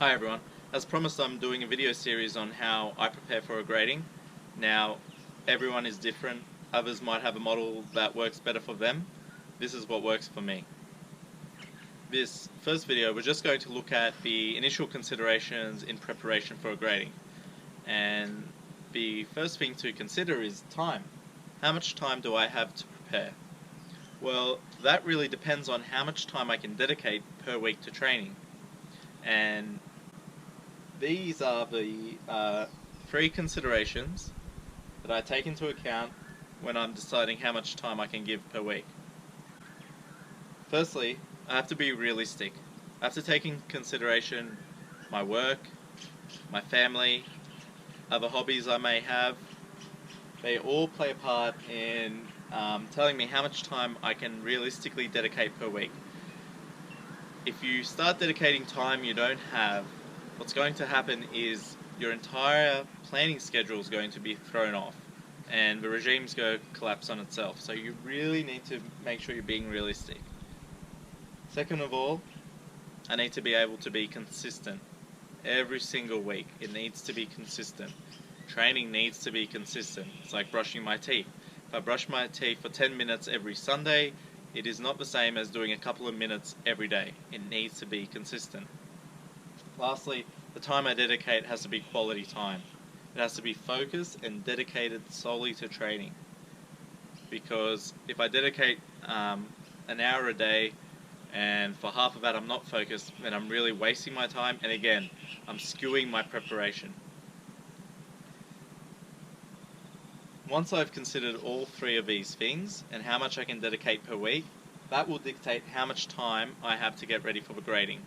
Hi everyone. As promised, I'm doing a video series on how I prepare for a grading. Now, everyone is different. Others might have a model that works better for them. This is what works for me. This first video, we're just going to look at the initial considerations in preparation for a grading. And the first thing to consider is time. How much time do I have to prepare? Well, that really depends on how much time I can dedicate per week to training. And these are the three considerations that I take into account when I'm deciding how much time I can give per week. Firstly, I have to be realistic. I have to take into consideration my work, my family, other hobbies I may have. They all play a part in telling me how much time I can realistically dedicate per week. If you start dedicating time you don't have, what's going to happen is your entire planning schedule is going to be thrown off and the regime's going to collapse on itself. So you really need to make sure you're being realistic. Second of all, I need to be able to be consistent. Every single week it needs to be consistent. Training needs to be consistent. It's like brushing my teeth. If I brush my teeth for 10 minutes every Sunday, it is not the same as doing a couple of minutes every day. It needs to be consistent. Lastly, the time I dedicate has to be quality time. It has to be focused and dedicated solely to training. Because if I dedicate an hour a day and for half of that I'm not focused, then I'm really wasting my time, and again, I'm skewing my preparation. Once I've considered all three of these things and how much I can dedicate per week, that will dictate how much time I have to get ready for the grading.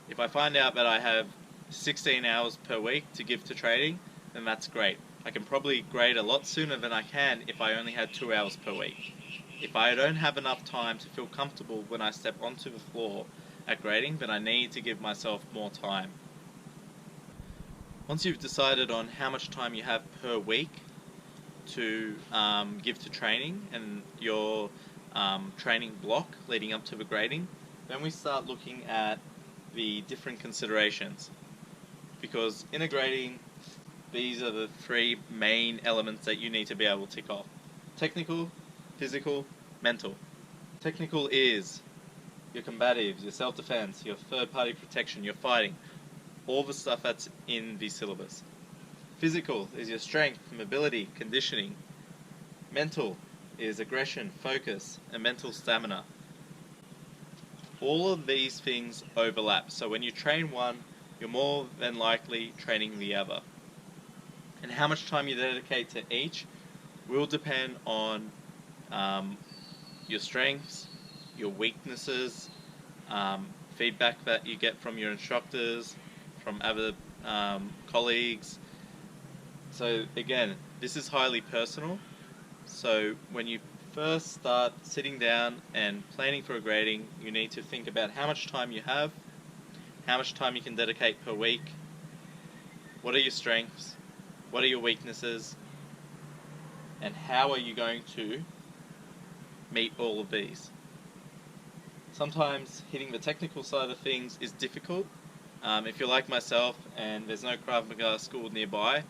If I find out that I have 16 hours per week to give to training, then that's great. I can probably grade a lot sooner than I can if I only had 2 hours per week. If I don't have enough time to feel comfortable when I step onto the floor at grading, then I need to give myself more time. Once you've decided on how much time you have per week to give to training and your training block leading up to the grading, then we start looking at the different considerations, because in a grading these are the three main elements that you need to be able to tick off: technical, physical, mental. Technical is your combatives, your self-defense, your third-party protection, your fighting, all the stuff that's in the syllabus. Physical is your strength, mobility, conditioning. Mental is aggression, focus, and mental stamina. All of these things overlap, so when you train one, you're more than likely training the other. And how much time you dedicate to each will depend on your strengths, your weaknesses, feedback that you get from your instructors, from other colleagues. So again, this is highly personal. So when you first start sitting down and planning for a grading, you need to think about how much time you have, how much time you can dedicate per week, what are your strengths, what are your weaknesses, and how are you going to meet all of these. Sometimes hitting the technical side of things is difficult. If you're like myself and there's no Krav Maga school nearby,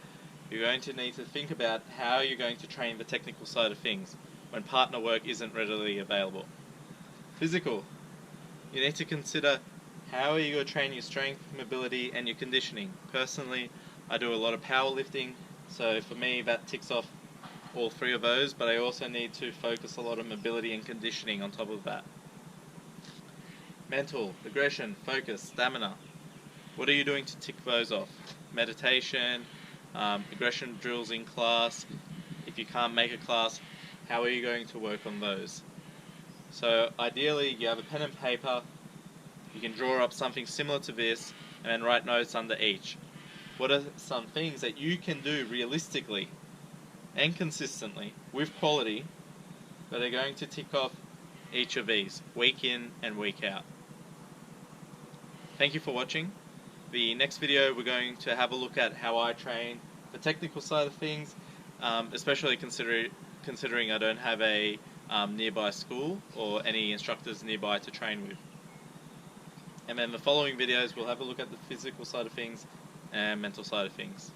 you're going to need to think about how you're going to train the technical side of things when partner work isn't readily available. Physical. You need to consider how are you going to train your strength, mobility, and your conditioning. Personally, I do a lot of powerlifting, so for me that ticks off all three of those, but I also need to focus a lot on mobility and conditioning on top of that. Mental, aggression, focus, stamina. What are you doing to tick those off? Meditation, aggression drills in class. If you can't make a class, how are you going to work on those? So ideally you have a pen and paper, you can draw up something similar to this and then write notes under each. What are some things that you can do realistically and consistently with quality that are going to tick off each of these week in and week out? Thank you for watching. The next video we're going to have a look at how I train the technical side of things, especially considering I don't have a nearby school or any instructors nearby to train with. And then the following videos we'll have a look at the physical side of things and mental side of things.